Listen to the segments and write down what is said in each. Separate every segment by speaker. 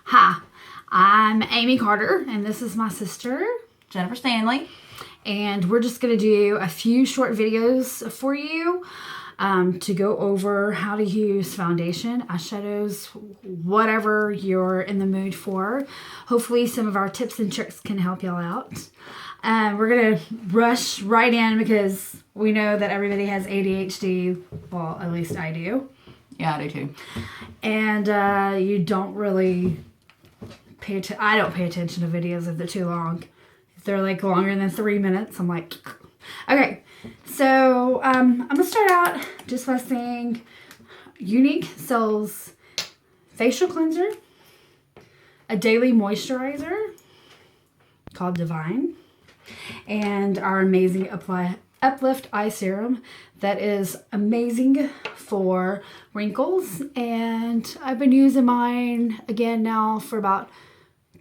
Speaker 1: Hi, I'm Amy Carter, and this is my sister,
Speaker 2: Jennifer Stanley.
Speaker 1: And we're just going to do a few short videos for you to go over how to use foundation, eyeshadows, whatever you're in the mood for. Hopefully some of our tips and tricks can help y'all out. We're going to rush right in because we know that everybody has ADHD. Well, at least I do.
Speaker 2: Yeah, I do too.
Speaker 1: And you don't really I don't pay attention to videos if they're too long. If they're like longer than 3 minutes, I'm like, okay. So I'm gonna start out just by saying Younique sells facial cleanser, a daily moisturizer called Divine, and our amazing Uplift Eye Serum that is amazing for wrinkles. And I've been using mine again now for about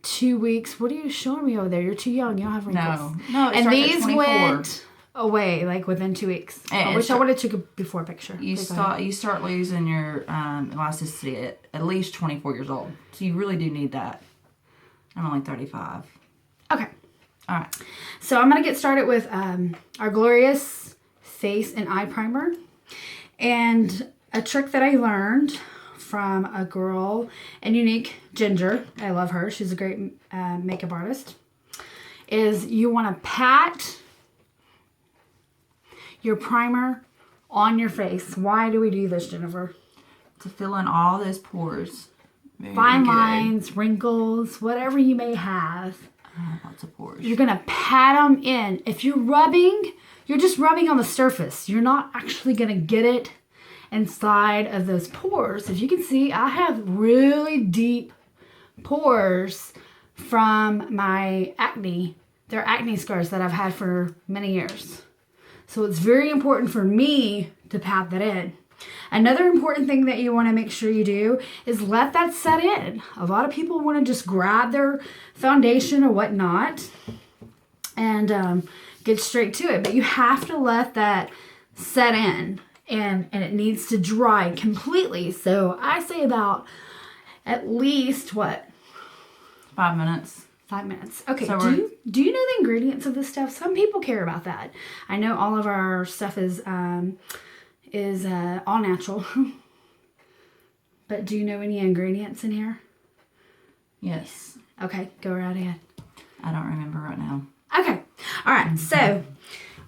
Speaker 1: 2 weeks. What are you showing me over there? You're too young. You don't have wrinkles.
Speaker 2: No.
Speaker 1: And these went away like within 2 weeks. I wish I would have took a before picture.
Speaker 2: You start losing your elasticity at least 24 years old. So you really do need that. I'm only 35.
Speaker 1: Okay.
Speaker 2: All right.
Speaker 1: So I'm going to get started with our glorious face and eye primer. And a trick that I learned from a girl in Younique, Ginger, I love her, she's a great makeup artist, is you want to pat your primer on your face. Why do we do this, Jennifer?
Speaker 2: To fill in all those pores.
Speaker 1: Fine lines, wrinkles, whatever you may have.
Speaker 2: Lots of pores.
Speaker 1: You're going to pat them in. If you're rubbing, you're just rubbing on the surface. You're not actually going to get it inside of those pores. If you can see, I have really deep pores from my acne. They're acne scars that I've had for many years. So it's very important for me to pat that in. Another important thing that you want to make sure you do is let that set in. A lot of people want to just grab their foundation or whatnot and get straight to it. But you have to let that set in. And it needs to dry completely. So I say about at least, what?
Speaker 2: 5 minutes.
Speaker 1: 5 minutes. Okay,
Speaker 2: So
Speaker 1: do you know the ingredients of this stuff? Some people care about that. I know all of our stuff is all natural. But do you know any ingredients in here?
Speaker 2: Yes.
Speaker 1: Okay, go right ahead.
Speaker 2: I don't remember right now.
Speaker 1: Okay. All right. So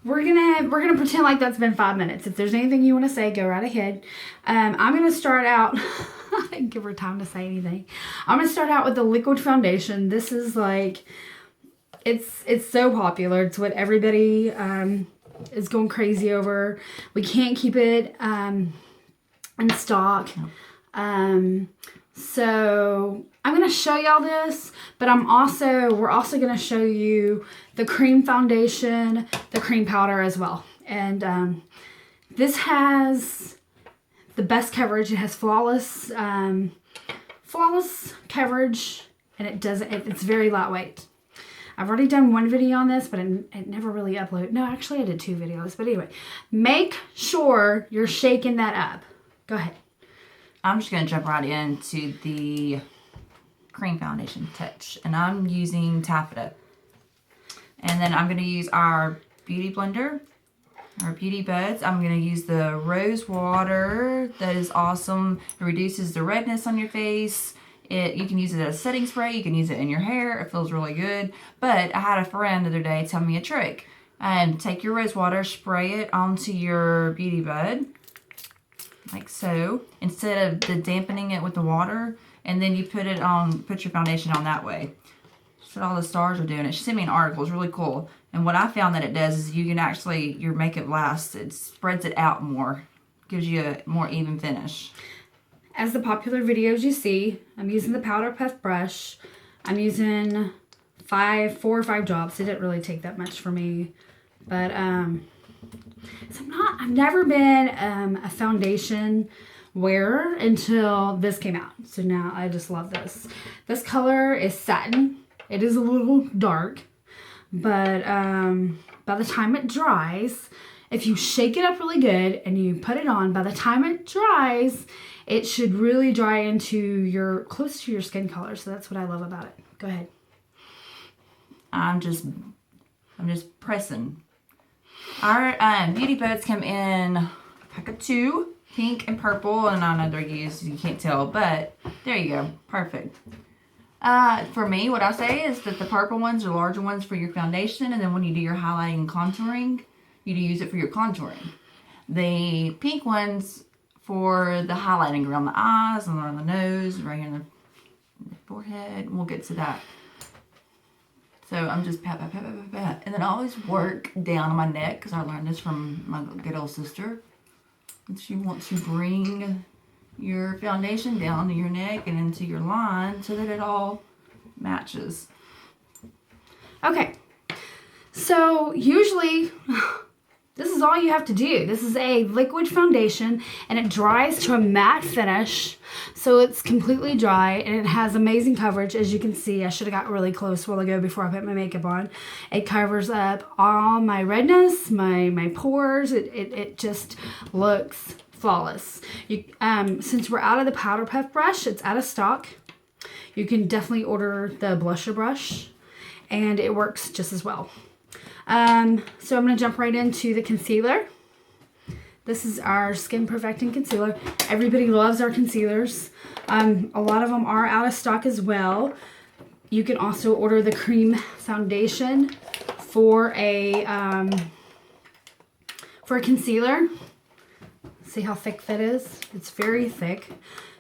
Speaker 1: we're gonna pretend like that's been 5 minutes. If there's anything you want to say, go right ahead. I'm gonna start out. I didn't give her time to say anything. I'm gonna start out with the liquid foundation. This is like, it's so popular. It's what everybody is going crazy over. We can't keep it in stock. So I'm gonna show y'all this, but we're also gonna show you the cream foundation, the cream powder as well. And this has the best coverage. It has flawless coverage, and it's very lightweight. I've already done one video on this, but it never really uploaded. No, actually I did 2 videos, but anyway, make sure you're shaking that up. Go ahead.
Speaker 2: I'm just going to jump right into the cream foundation touch, and I'm using Taffeta. And then I'm going to use our beauty blender, our beauty buds. I'm going to use the rose water. That is awesome. It reduces the redness on your face. You can use it as a setting spray. You can use it in your hair. It feels really good. But I had a friend the other day tell me a trick. Take your rose water, spray it onto your beauty bud, like so, instead of dampening it with the water, and then you put your foundation on that way. That's what all the stars are doing. She sent me an article. It's really cool. And what I found that it does is you can actually, your makeup lasts. It spreads it out more. Gives you a more even finish.
Speaker 1: As the popular videos you see, I'm using the Powder Puff brush. I'm using 4 or 5 drops. It didn't really take that much for me. But I've never been a foundation wearer until this came out. So now I just love this. This color is satin. It is a little dark, but by the time it dries, if you shake it up really good and you put it on, by the time it dries, it should really dry into close to your skin color. So that's what I love about it. Go ahead.
Speaker 2: I'm just pressing. Our beauty boats come in a pack of 2, pink and purple, and I know they're used, you can't tell, but there you go, perfect. For me, what I say is that the purple ones are larger ones for your foundation, and then when you do your highlighting and contouring, you use it for your contouring. The pink ones for the highlighting around the eyes and around the nose, right here in the forehead. We'll get to that. So I'm just pat, pat, pat, pat, pat, pat. And then I always work down on my neck because I learned this from my good old sister. And you want to bring your foundation down to your neck and into your line so that it all matches.
Speaker 1: Okay. So usually this is all you have to do. This is a liquid foundation and it dries to a matte finish. So it's completely dry and it has amazing coverage. As you can see, I should have got really close a while ago before I put my makeup on. It covers up all my redness, my pores. It just looks flawless. Since we're out of the powder puff brush, it's out of stock. You can definitely order the blusher brush and it works just as well. So I'm going to jump right into the concealer. This is our Skin Perfecting Concealer. Everybody loves our concealers. A lot of them are out of stock as well. You can also order the cream foundation for a concealer. See how thick that is? It's very thick.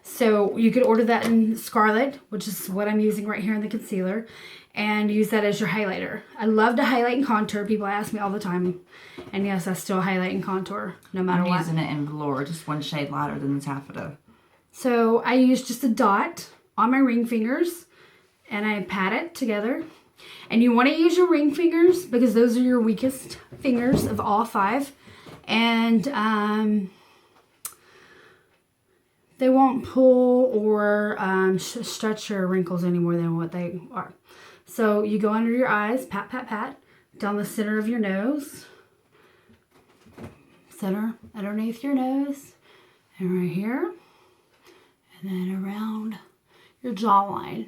Speaker 1: So you could order that in Scarlet, which is what I'm using right here in the concealer, and use that as your highlighter. I love to highlight and contour. People ask me all the time. And yes, I still highlight and contour no matter what.
Speaker 2: I'm using it in Velour, just one shade lighter than the taffeta.
Speaker 1: So I use just a dot on my ring fingers and I pat it together. And you want to use your ring fingers because those are your weakest fingers of all 5. And they won't pull or stretch your wrinkles any more than what they are. So you go under your eyes, pat, pat, pat, down the center of your nose, center underneath your nose, and right here, and then around your jawline.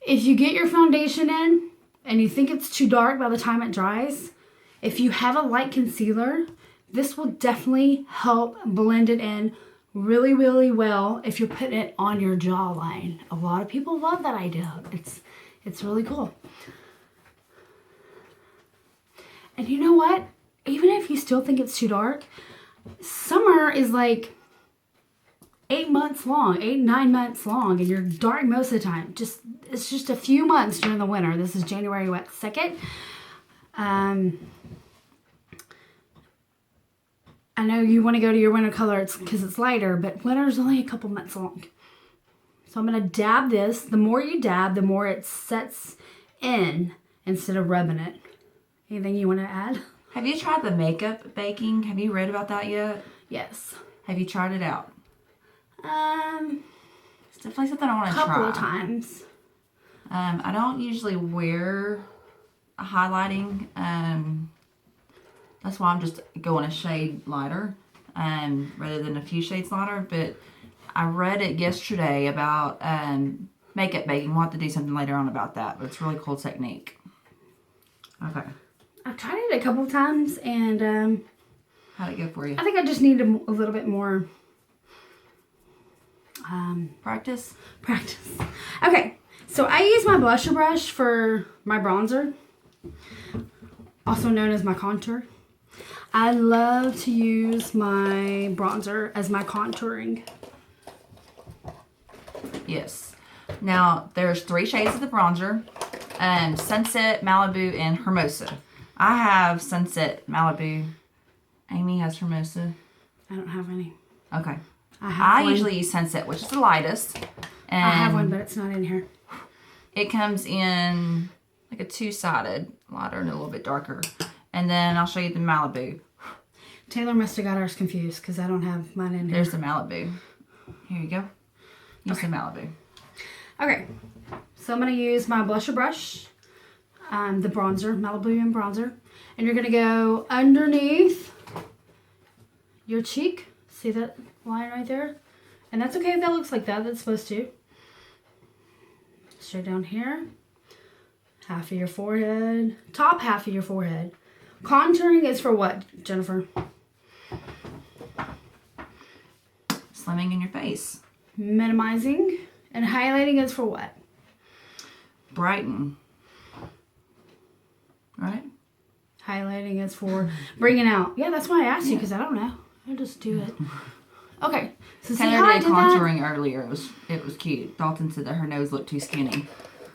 Speaker 1: If you get your foundation in and you think it's too dark by the time it dries, if you have a light concealer, this will definitely help blend it in really, really well if you're putting it on your jawline. A lot of people love that idea. It's really cool. And you know what? Even if you still think it's too dark, summer is like 8 months long, 9 months long, and you're dark most of the time. It's just a few months during the winter. This is January 2nd. I know you want to go to your winter color because it's lighter, but winter is only a couple months long. So I'm going to dab this. The more you dab, the more it sets in instead of rubbing it. Anything you want to add?
Speaker 2: Have you tried the makeup baking? Have you read about that yet?
Speaker 1: Yes.
Speaker 2: Have you tried it out? It's definitely something I want to try.
Speaker 1: A couple of times.
Speaker 2: I don't usually wear a highlighting. That's why I'm just going a shade lighter rather than a few shades lighter. But I read it yesterday about makeup baking. We'll have to do something later on about that. But it's a really cool technique. Okay.
Speaker 1: I've tried it a couple of times and
Speaker 2: how'd it go for you?
Speaker 1: I think I just need a little bit more
Speaker 2: practice.
Speaker 1: Okay, so I use my blusher brush for my bronzer, also known as my contour. I love to use my bronzer as my contouring.
Speaker 2: Yes. Now, there's 3 shades of the bronzer. Sunset, Malibu, and Hermosa. I have Sunset, Malibu. Amy has Hermosa.
Speaker 1: I don't have any.
Speaker 2: Okay.
Speaker 1: I
Speaker 2: usually use Sunset, which is the lightest. And
Speaker 1: I have one, but it's not in here.
Speaker 2: It comes in like a 2-sided, lighter and a little bit darker. And then I'll show you the Malibu.
Speaker 1: Taylor must have got ours confused because I don't have mine in here.
Speaker 2: There's the Malibu. Here you go. Use the Malibu.
Speaker 1: Okay. So I'm going to use my blusher brush, the bronzer, Malibu and bronzer. And you're going to go underneath your cheek. See that line right there? And that's okay if that looks like that. That's supposed to. Straight down here. Half of your forehead. Top half of your forehead. Contouring is for what, Jennifer?
Speaker 2: Slimming in your face.
Speaker 1: Minimizing. And highlighting is for what?
Speaker 2: Brighten. Right?
Speaker 1: Highlighting is for bringing out. Yeah, that's why I asked you, because I don't know. I'll just do it. Okay. So see how I
Speaker 2: did
Speaker 1: did that?
Speaker 2: contouring earlier. It was cute. Dalton said that her nose looked too skinny.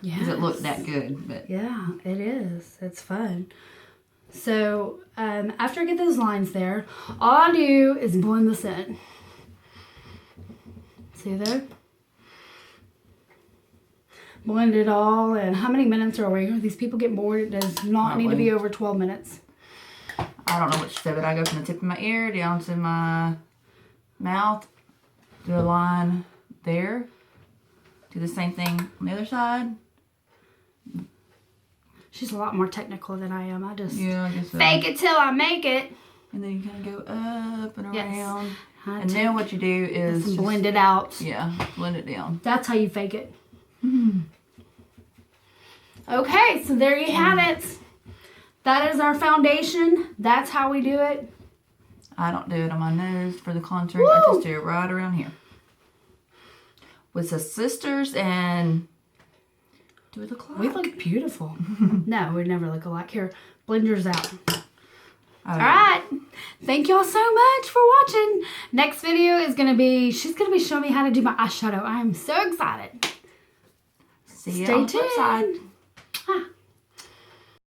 Speaker 2: Because it looked that good. But
Speaker 1: yeah, it is. It's fun. So after I get those lines there, all I do is blend this in. See there? Blend it all in. How many minutes are we? These people get bored. It does not need to be over 12 minutes.
Speaker 2: I don't know what to say, but I go from the tip of my ear down to my mouth. Do a line there. Do the same thing on the other side.
Speaker 1: She's a lot more technical than I am. I just
Speaker 2: I guess so.
Speaker 1: fake it till I make it.
Speaker 2: And then you kind of go up and around.
Speaker 1: Yes.
Speaker 2: And then what you do is just
Speaker 1: blend it out.
Speaker 2: Yeah, blend it down.
Speaker 1: That's how you fake it. Okay, so there you have it. That is our foundation. That's how we do it.
Speaker 2: I don't do it on my nose for the contouring.
Speaker 1: Woo!
Speaker 2: I just do it right around here. With the sisters and do we look alike?
Speaker 1: We look beautiful. No, we never look alike. Here, blend yours out.
Speaker 2: All
Speaker 1: right. Thank y'all so much for watching. Next video is going to be, she's going to be showing me how to do my eyeshadow. I am so excited.
Speaker 2: See you
Speaker 1: Stay
Speaker 2: on the flip side.
Speaker 1: tuned.